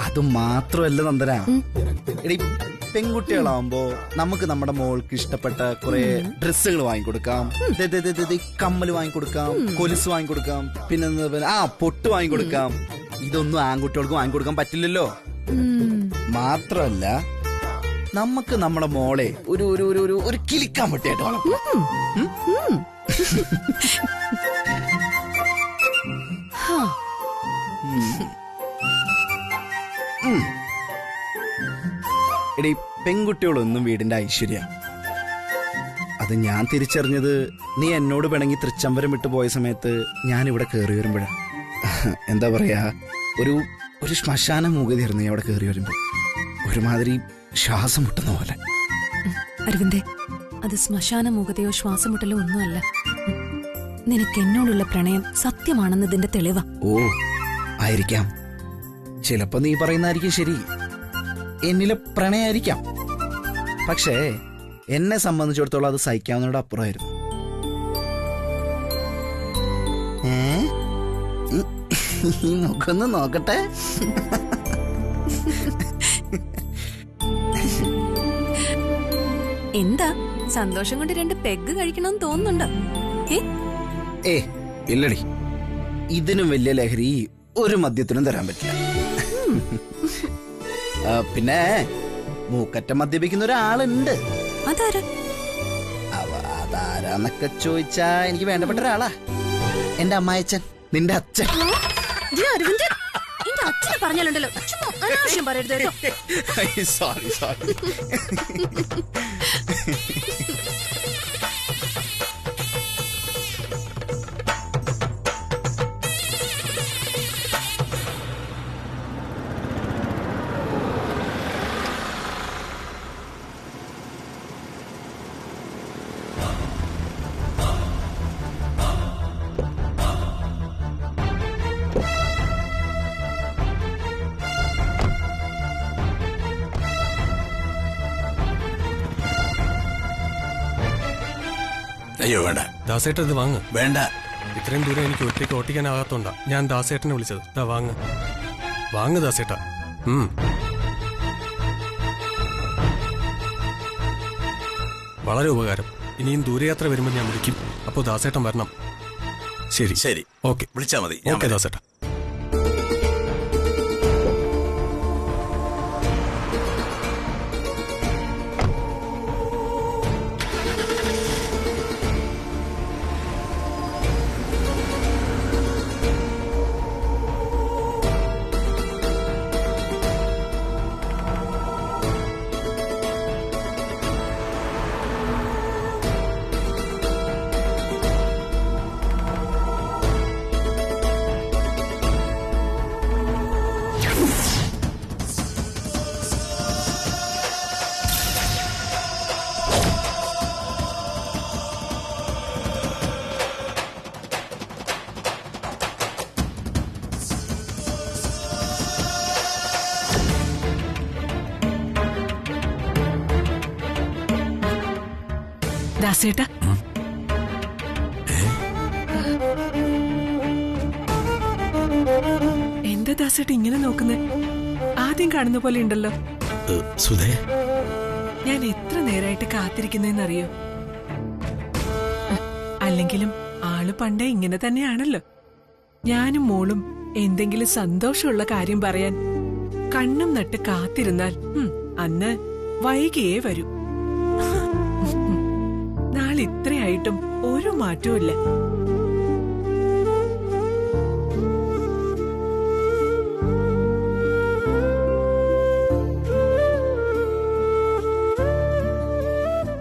അത് മാത്രമല്ല നന്ദന, എടി പെൺകുട്ടികളാവുമ്പോ നമുക്ക് നമ്മുടെ മോൾക്ക് ഇഷ്ടപ്പെട്ട കുറെ ഡ്രസ്സുകൾ വാങ്ങിക്കൊടുക്കാം, കമ്മല് വാങ്ങിക്കൊടുക്കാം, കൊലുസ് വാങ്ങിക്കൊടുക്കാം, പിന്നെ പൊട്ട് വാങ്ങിക്കൊടുക്കാം. ഇതൊന്നും ആൺകുട്ടികൾക്ക് വാങ്ങിക്കൊടുക്കാൻ പറ്റില്ലല്ലോ. മാത്രമല്ല നമുക്ക് നമ്മുടെ മോളെ ഒരു ഒരു ഒരു ഒരു കിളിക്കാൻ പറ്റിയായിട്ട് വളർത്താം. എടി പെൺകുട്ടികളൊന്നും വീടിന്റെ ഐശ്വര്യ. അത് ഞാൻ തിരിച്ചറിഞ്ഞത് നീ എന്നോട് പിണങ്ങി തൃച്ചംബരം വിട്ടു പോയ സമയത്ത് ഞാൻ ഇവിടെ കയറി വരുമ്പോഴാ. എന്താ പറയാ, ഒരു ഒരു ശ്മശാന മൂകതയായിരുന്നു അവിടെ കയറി വരുമ്പോ. ഒരുമാതിരി ശ്വാസം മുട്ടുന്ന പോലെ. അരവിന്ദേ, അത് ശ്മശാന മൂകതയോ ശ്വാസം മുട്ടലോ ഒന്നുമല്ല. നിനക്ക് എന്നോടുള്ള പ്രണയം സത്യമാണെന്നതിന്റെ തെളിവാ. ഓ, ആയിരിക്കാം. ചിലപ്പോ നീ പറയുന്നതായിരിക്കും ശരി, എന്നിലെ പ്രണയായിരിക്കാം. പക്ഷേ എന്നെ സംബന്ധിച്ചിടത്തോളം അത് സഹിക്കാവുന്നതിനോട് അപ്പുറമായിരുന്നു. നോക്കൊന്ന് നോക്കട്ടെ. എന്താ സന്തോഷം കൊണ്ട് 2 പെഗ് കഴിക്കണമെന്ന് തോന്നുന്നുണ്ടോ? ഇല്ലടി, ഇതിനും വലിയ ലഹരി ഒരു മദ്യത്തിനും തരാൻ പറ്റില്ല. പിന്നെ മൂക്കറ്റ മദ്യപിക്കുന്ന ഒരാളുണ്ട്. അതാരാന്നൊക്കെ ചോദിച്ചാ എനിക്ക് വേണ്ടപ്പെട്ട ഒരാളാ. എന്റെ അമ്മായച്ചൻ, നിന്റെ അച്ഛൻ. പറഞ്ഞാലുണ്ടല്ലോ, അനാവശ്യം പറയരുത് കേട്ടോ. സോറി. അയ്യോ വേണ്ട ദാസേട്ടൻ, ഇത് വാങ്ങ്. വേണ്ട, ഇത്രയും ദൂരം എനിക്ക് ഒറ്റയ്ക്ക് ഓട്ടിക്കാനാകാത്തോണ്ടാ ഞാൻ ദാസേട്ടനെ വിളിച്ചത്. വാങ്ങ് ദാസേട്ടാ. വളരെ ഉപകാരം. ഇനിയും ദൂരയാത്ര വരുമ്പോൾ ഞാൻ വിളിക്കും. അപ്പോ ദാസേട്ടൻ വരണം. ശരി ശരി, ഓക്കെ, വിളിച്ചാ മതി. ഓക്കെ ദാസേട്ടാ. ദാസേട്ടാ, എന്താ ദാസേട്ട ഇങ്ങനെ നോക്കുന്നേ? ആദ്യം കാണുന്ന പോലെ ഉണ്ടല്ലോ. സുധേ, ഞാൻ എത്ര നേരായിട്ട് കാത്തിരിക്കുന്നറിയോ? അല്ലെങ്കിലും ആള് പണ്ടേ ഇങ്ങനെ തന്നെയാണല്ലോ. ഞാനും മോളും എന്തെങ്കിലും സന്തോഷമുള്ള കാര്യം പറയാൻ കണ്ണും നട്ട് കാത്തിരുന്നാൽ അന്ന് വൈകിയേ വരൂ. നാളെ ഇത്രയായിട്ടും ഒരു മാറ്റവും ഇല്ല.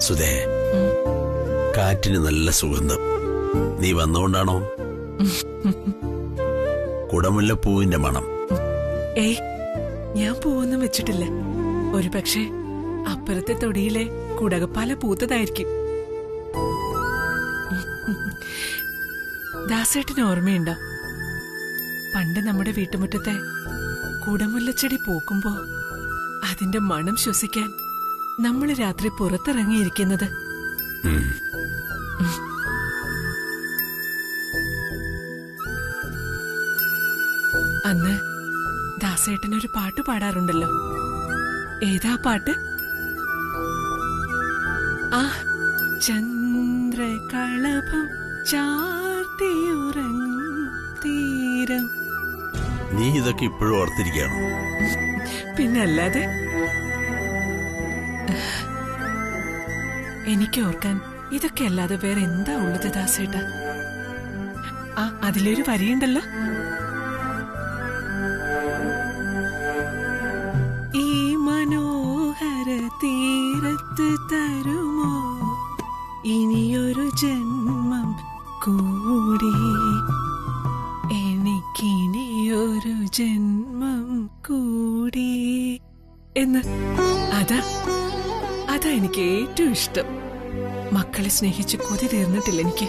സുധേ, കാറ്റിന് നല്ല സുഗന്ധം. നീ വന്നുകൊണ്ടാണോ? കുടമുല്ലപ്പൂവിന്റെ മണം. ഞാൻ പൂവൊന്നും വെച്ചിട്ടില്ല. ഒരു പക്ഷേ അപ്പുറത്തെ തൊടിയിലെ കുടകപ്പാല പൂത്തതായിരിക്കും. ദാസേട്ടന് ഓർമ്മയുണ്ടോ? പണ്ട് നമ്മുടെ വീട്ടുമുറ്റത്തെ കുടമുല്ലച്ചെടി പൂക്കുമ്പോ അതിന്റെ മണം ശ്വസിക്കാൻ നമ്മൾ രാത്രി പുറത്തിറങ്ങിയിരിക്കുന്നത്. അന്ന് ദാസേട്ടനൊരു പാട്ട് പാടാറുണ്ടല്ലോ. ഏതാ പാട്ട്? ആ ചന്ദ്രകളഭം ചാർത്തിയുറങ്ങും തീരം. നീ ഇതൊക്കെ ഇപ്പോഴും ഓർത്തിരിക്കുകയാണോ? പിന്നല്ലാതെ. എനിക്ക് ഓർക്കാൻ ഇതൊക്കെ അല്ലാതെ വേറെ എന്താ ഉള്ളത് ദാസേട്ട? ആ അതിലൊരു വരിയുണ്ടല്ലോ, ഈ മനോഹര തീരത്ത് തരുമോ ഇനിയൊരു ജന്മം കൂടി, എനിക്കിനിയൊരു ജന്മം കൂടി എന്ന്. അതാ എനിക്ക് ഏറ്റവും ഇഷ്ടം. മക്കളെ സ്നേഹിച്ച് കൊതി തീർന്നിട്ടില്ല എനിക്ക്.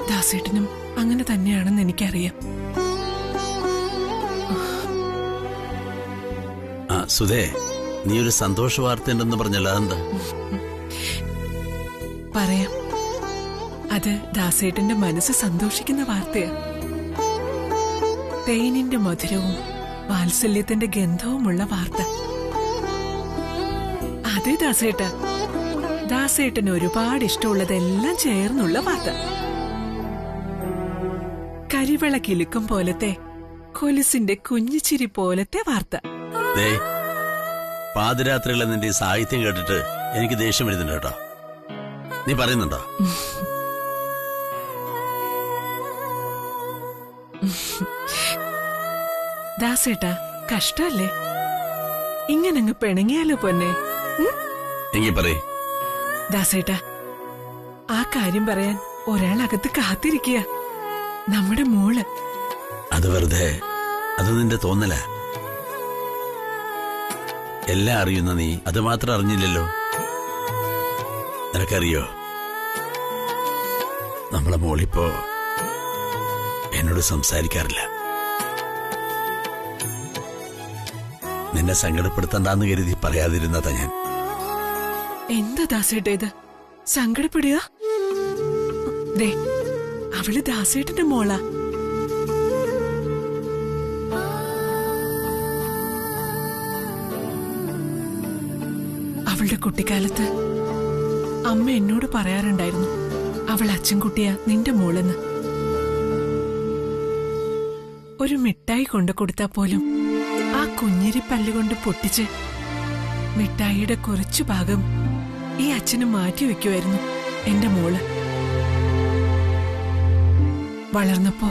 ദാസേട്ടനും അങ്ങനെ തന്നെയാണെന്ന് എനിക്കറിയാം. സുധേ, നീ ഒരു സന്തോഷ വാർത്ത ഉണ്ടെന്ന് പറഞ്ഞല്ലോ, അതെന്താ? പറയാം. അത് ദാസേട്ടന്റെ മനസ്സ് സന്തോഷിക്കുന്ന വാർത്തയാ. തേനിന്റെ മധുരവും വാത്സല്യത്തിന്റെ ഗന്ധവുമുള്ള വാർത്ത. അതെ ദാസേട്ട, ദാസേട്ടന് ഒരുപാട് ഇഷ്ടമുള്ളതെല്ലാം ചേർന്നുള്ള വാർത്ത. കരിവള കിലുക്കം പോലത്തെ, കൊലുസിന്റെ കുഞ്ഞിച്ചിരി പോലത്തെ വാർത്ത. പാതിരാത്രിയുള്ള നിന്റെ സാഹിത്യം കേട്ടിട്ട് എനിക്ക് ദേഷ്യം വരുന്നുണ്ട് കേട്ടോ. നീ പറയുന്നുണ്ടോ? ദാസേട്ടാ, കഷ്ടല്ലേ? ഇങ്ങനങ്ങ് പിണങ്ങിയാലോ പൊന്നെ? എങ്കിൽ പറയ്. ദാസേട്ടാ, ആ കാര്യം പറയാൻ ഒരാൾ അകത്ത് കാത്തിരിക്കുക, നമ്മുടെ മോള്. അത് വെറുതെ, അത് നിന്റെ തോന്നല. എല്ലാം അറിയുന്ന നീ അത് മാത്രം അറിഞ്ഞില്ലല്ലോ. നിനക്കറിയോ, നമ്മളെ മോളിപ്പോ എന്നോട് സംസാരിക്കാറില്ല. നിന്നെ സങ്കടപ്പെടുത്തണ്ടെന്ന് കരുതി പറയാതിരുന്നതാ ഞാൻ. എന്താ ദാസേട്ട ഇത്? സങ്കടപ്പെടുക? ദേ, അവള് ദാസേട്ടന്റെ മോളാ. അവളുടെ കുട്ടിക്കാലത്ത് അമ്മ എന്നോട് പറയാറുണ്ടായിരുന്നു, അവൾ അച്ഛൻകുട്ടിയാ നിന്റെ മോളെന്ന്. ഒരു മിഠായി കൊണ്ടു കൊടുത്താ പോലും ആ കുഞ്ഞിരി പല്ലുകൊണ്ട് പൊട്ടിച്ച് മിഠായിയുടെ കുറച്ചു ഭാഗം ഈ അച്ഛന് മാറ്റിവെക്കുമായിരുന്നു എന്റെ മോള്. വളർന്നപ്പോ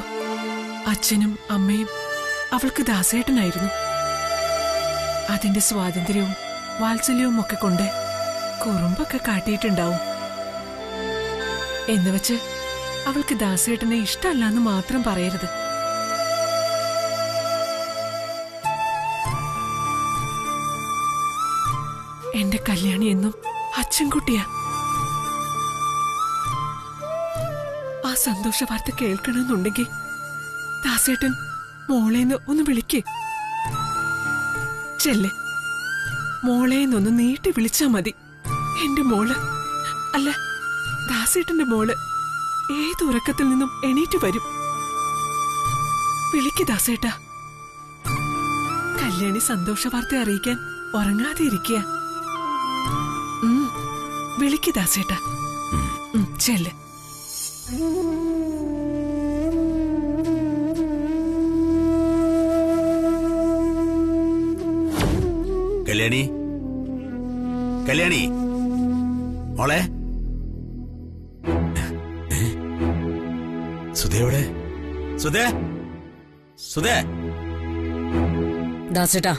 അച്ഛനും അമ്മയും അവൾക്ക് ദാസേട്ടനായിരുന്നു. അതിന്റെ സ്വാതന്ത്ര്യവും വാത്സല്യവും ഒക്കെ കൊണ്ട് കുറുമ്പൊക്കെ കാട്ടിയിട്ടുണ്ടാവും. എന്നുവെച്ച് അവൾക്ക് ദാസേട്ടനെ ഇഷ്ടമല്ലാന്ന് മാത്രം പറയരുത്. എന്റെ കല്യാണി എന്നും അച്ഛൻകുട്ടിയാ. ആ സന്തോഷ വാർത്ത കേൾക്കണമെന്നുണ്ടെങ്കിൽ ദാസേട്ടൻ മോളേന്ന് ഒന്ന് വിളിക്കേ. ചെല്ലെ, മോളേന്നൊന്ന് നീട്ടി വിളിച്ചാ മതി. എന്റെ മോള്, അല്ല ദാസേട്ടന്റെ മോള് ഏത് ഉറക്കത്തിൽ നിന്നും എണീറ്റ് വരും. വിളിക്ക് ദാസേട്ടാ. കല്യാണി സന്തോഷ വാർത്ത അറിയിക്കാൻ ഉറങ്ങാതെ ഇരിക്കുക. വിളിക്ക് ദാസേട്ടാ. ചെല്ല്. കല്യാണി, കല്യാണി മോളെ. സുധയോടെ, സുധേ, സുധേ. ദാസേട്ടാ,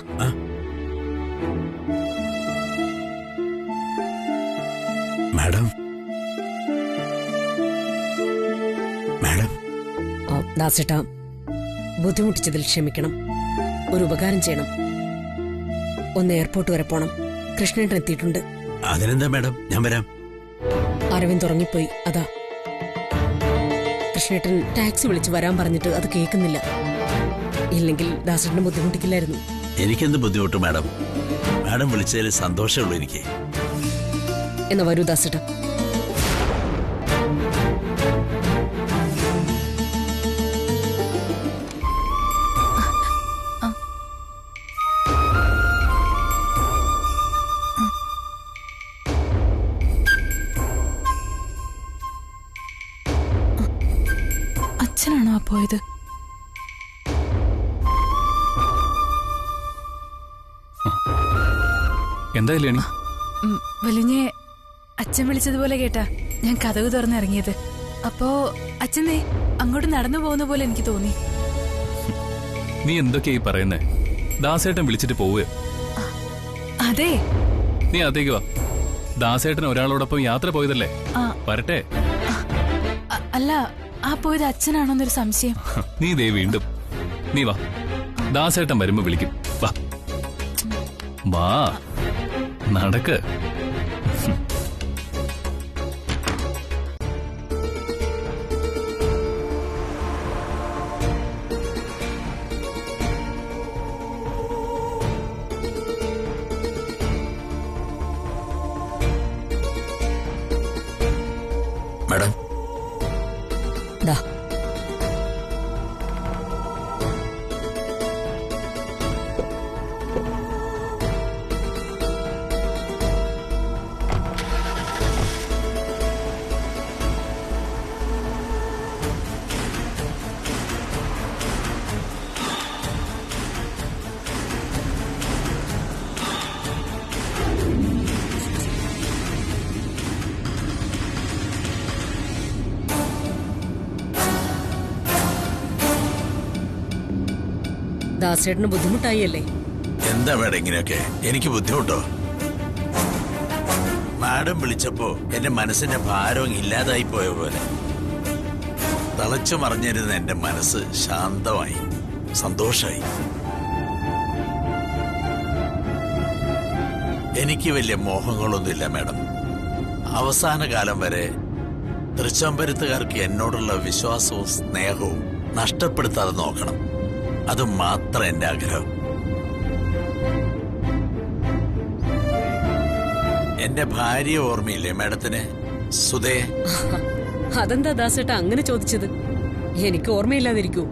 മാഡം, മാഡം. ദാസേട്ടാ, ബുദ്ധിമുട്ടിച്ചതിൽ ക്ഷമിക്കണം. ഒരു ഉപകാരം ചെയ്യണം. ഒന്ന് എയർപോർട്ട് വരെ പോണം. കൃഷ്ണേട്ടൻ എത്തിയിട്ടുണ്ട്. അതിനെന്താ മാഡം, ഞാൻ വരാം. അരവിന്ദ് ഉറങ്ങിപ്പോയി, അതാ. കൃഷ്ണേട്ടൻ ടാക്സി വിളിച്ച് വരാൻ പറഞ്ഞിട്ട് അത് കേൾക്കുന്നില്ല. ഇല്ലെങ്കിൽ ദാസേട്ടനെ ബുദ്ധിമുട്ടിക്കില്ലായിരുന്നു. എനിക്കെന്ത് ബുദ്ധിമുട്ട് മാഡം? മാഡം വിളിച്ചതിൽ സന്തോഷമുള്ളൂ എനിക്ക്. എന്നാ വരൂ ദാസേട്ടാ. അച്ഛനാണോ ആ പോയത്? എന്താ കല്യാണി? വലിഞ്ഞെ അച്ഛൻ വിളിച്ചതുപോലെ കേട്ടാ ഞാൻ കതക് തുറന്നിറങ്ങിയത്. അപ്പോ അച്ഛനെ അങ്ങോട്ട് നടന്നു പോകുന്ന പോലെ എനിക്ക് തോന്നി. നീ എന്തൊക്കെയായി പറയുന്നേ? ദാസേട്ടൻ വിളിച്ചിട്ട് പോവുക. അതെ. നീ അതേക്ക് വാ. ദാസേട്ടൻ ഒരാളോടൊപ്പം യാത്ര പോയതല്ലേ? വരട്ടെ. അല്ല, ആ പോയത് അച്ഛനാണോന്നൊരു സംശയം. നീ ദേ വീണ്ടും. നീ വാ, ദാസേട്ടൻ വരുമ്പോ വിളിക്കും. വാ വാ, നടക്ക്. മാഡം, ദാ ദാസേട്ടന് ബുദ്ധിമുട്ടായി അല്ലേ? എന്താ മാഡം ഇങ്ങനെയൊക്കെ? എനിക്ക് ബുദ്ധിമുട്ടോ? മാഡം വിളിച്ചപ്പോ എന്റെ മനസ്സിന്റെ ഭാരവും ഇല്ലാതായി പോയ പോലെ തളച്ചു മറിഞ്ഞിരുന്ന എന്റെ മനസ്സ് ശാന്തമായി, സന്തോഷായി. എനിക്ക് വലിയ മോഹങ്ങളൊന്നുമില്ല മാഡം. അവസാന കാലം വരെ തൃച്ചംബരത്തുകാർക്ക് എന്നോടുള്ള വിശ്വാസവും സ്നേഹവും നഷ്ടപ്പെടുത്താതെ നോക്കണം. അത് മാത്രം എന്റെ ആഗ്രഹം. എന്റെ ഭാര്യ ഓർമ്മയില്ലേ മാഡത്തിന്? സുധേ. അതെന്താ ദാസേട്ട അങ്ങനെ ചോദിച്ചത്? എനിക്ക് ഓർമ്മയില്ലാതിരിക്കൂ.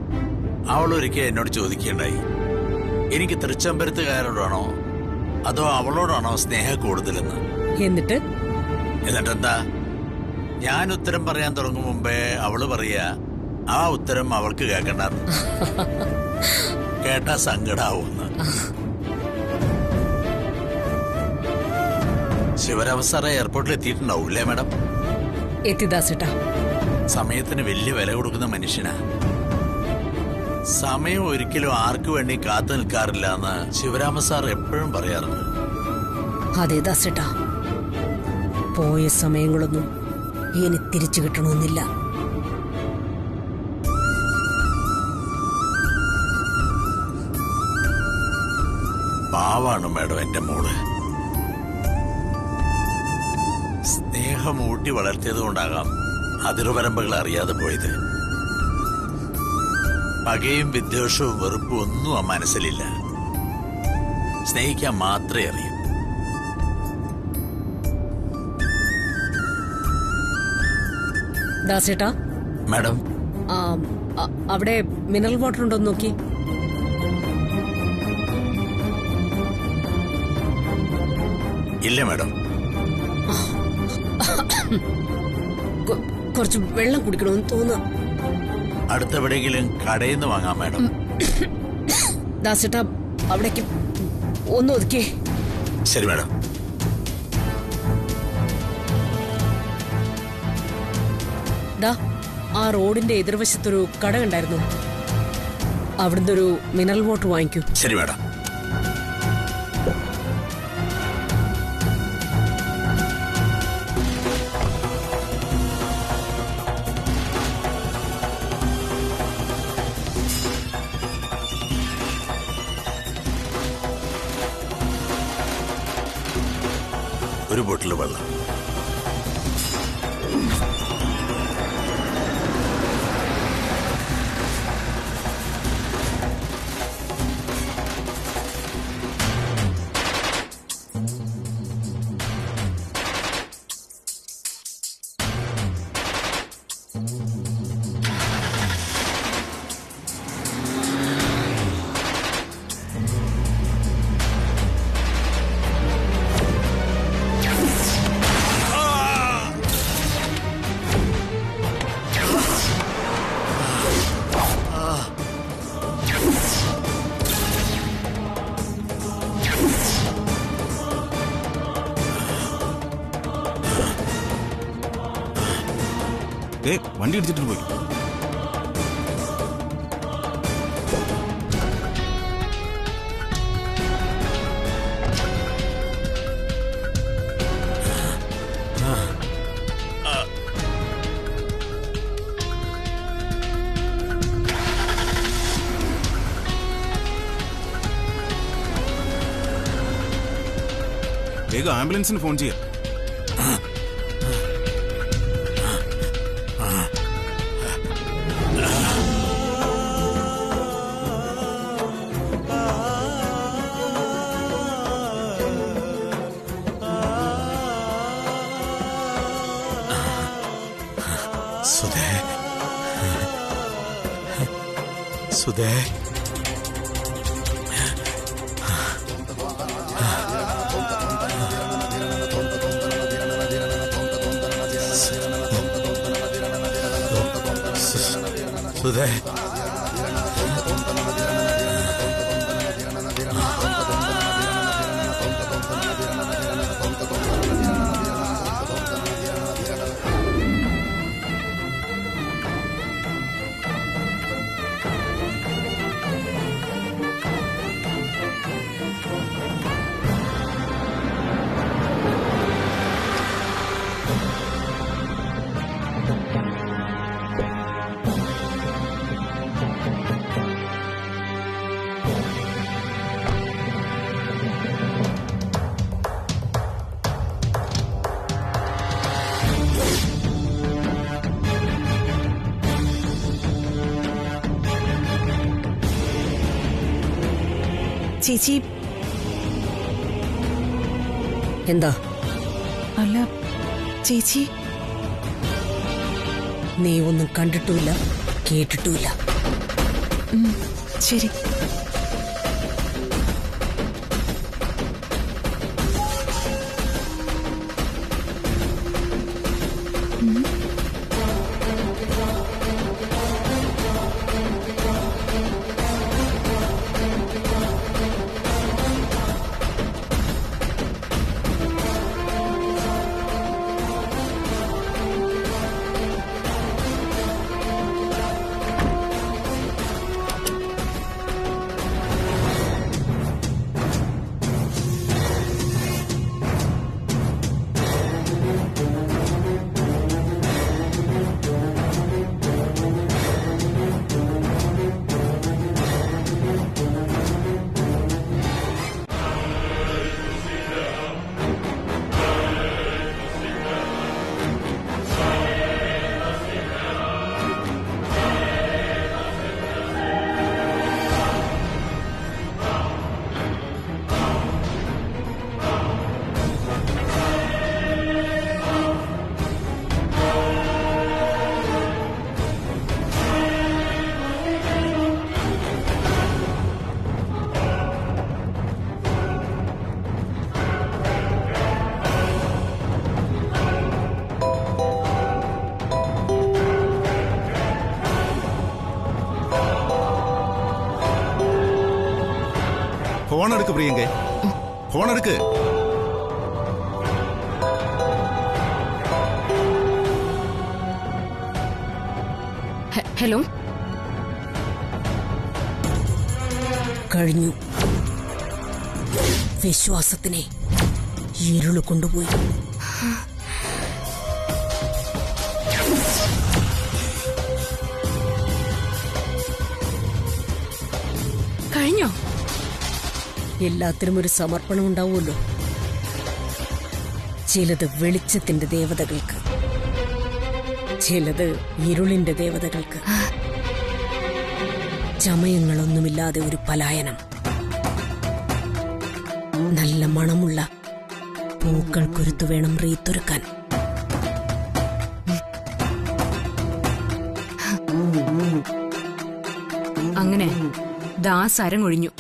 അവൾ ഒരിക്കൽ എന്നോട് ചോദിക്കുകയുണ്ടായി, എനിക്ക് തൃച്ചംബരത്തുകാരോടാണോ അതോ അവളോടാണോ സ്നേഹം കൂടുതലെന്ന്. എന്നിട്ടെന്താ, ഞാൻ ഉത്തരം പറയാൻ തുടങ്ങും മുമ്പേ അവള് പറയാ ആ ഉത്തരം അവൾക്ക് കേൾക്കണ്ടെന്ന്. കേട്ടാ സങ്കടാവുന്ന്. ശിവരാമ സാറെ എയർപോർട്ടിൽ എത്തിയിട്ടുണ്ടാവൂല്ലേ മാഡം? എത്തി ദാസേട്ടാ. സമയത്തിന് വലിയ വില കൊടുക്കുന്ന മനുഷ്യനാ. സമയം ഒരിക്കലും ആർക്കു വേണ്ടി കാത്തു നിൽക്കാറില്ല എന്ന് ശിവരാമ സാർ എപ്പോഴും പറയാറുണ്ട്. അതെ ദാസേട്ടാ, പോയ സമയങ്ങളൊന്നും ഇനി തിരിച്ചു കിട്ടണമെന്നില്ല. പാവാണ് മാഡം എന്റെ മോള്. സ്നേഹം ഊട്ടി വളർത്തിയത് കൊണ്ടാകാം അതിർവരമ്പുകൾ അറിയാതെ പോയത്. പകയും വിദ്വേഷവും വെറുപ്പും ഒന്നും ആ മനസ്സിലില്ല. സ്നേഹിക്കാൻ മാത്രമേ അറിയൂ. ദാസേട്ടാ. മാഡം, അവിടെ മിനറൽ വാട്ടർ ഉണ്ടോ നോക്കി. ഇല്ല മാഡം. കുറച്ച് വെള്ളം കുടിക്കണമെന്ന് തോന്നുക. അടുത്തെവിടെയെങ്കിലും കടയിൽ നിന്ന് വാങ്ങാം മാഡം. ദാസേട്ടാ, അവിടേക്ക് ഒന്ന് ഒതുക്കേ. ശരി മാഡം. ദാ ആ റോഡിന്റെ എതിർവശത്തൊരു കട ഉണ്ടായിരുന്നു. അവിടുന്ന് ഒരു മിനറൽ വാട്ടർ വാങ്ങിക്കൂ. ശരി മാഡം. ഒരു ബോട്ടിൽ വെള്ളം. വണ്ടി ഇടിച്ചിട്ട് പോയി. വേഗം ആംബുലൻസിന് ഫോൺ ചെയ്യാം. സുധേ, സുധേ, സുധേ, ചേച്ചി എന്താ? അല്ല ചേച്ചി, നീ ഒന്നും കണ്ടിട്ടുമില്ല കേട്ടിട്ടുമില്ല. ശരി. ഫോൺ എടുക്ക് പ്രിയങ്കേ, ഫോൺ എടുക്ക്. ഹലോ. കഴിഞ്ഞു. വിശ്വാസത്തിനെ ഇരുള് കൊണ്ടുപോയി. കഴിഞ്ഞോ? എല്ലാത്തിനും ഒരു സമർപ്പണം ഉണ്ടാവുമല്ലോ. ചിലത് വെളിച്ചത്തിന്റെ ദേവതകൾക്ക്, ചിലത് ഇരുളിന്റെ ദേവതകൾക്ക്. ചമയങ്ങളൊന്നുമില്ലാതെ ഒരു പലായനം. നല്ല മണമുള്ള പൂക്കൾക്കൊരുത്തു വേണം റീത്തൊരുക്കാൻ. അങ്ങനെ ദാസ് അരങ്ങൊഴിഞ്ഞു.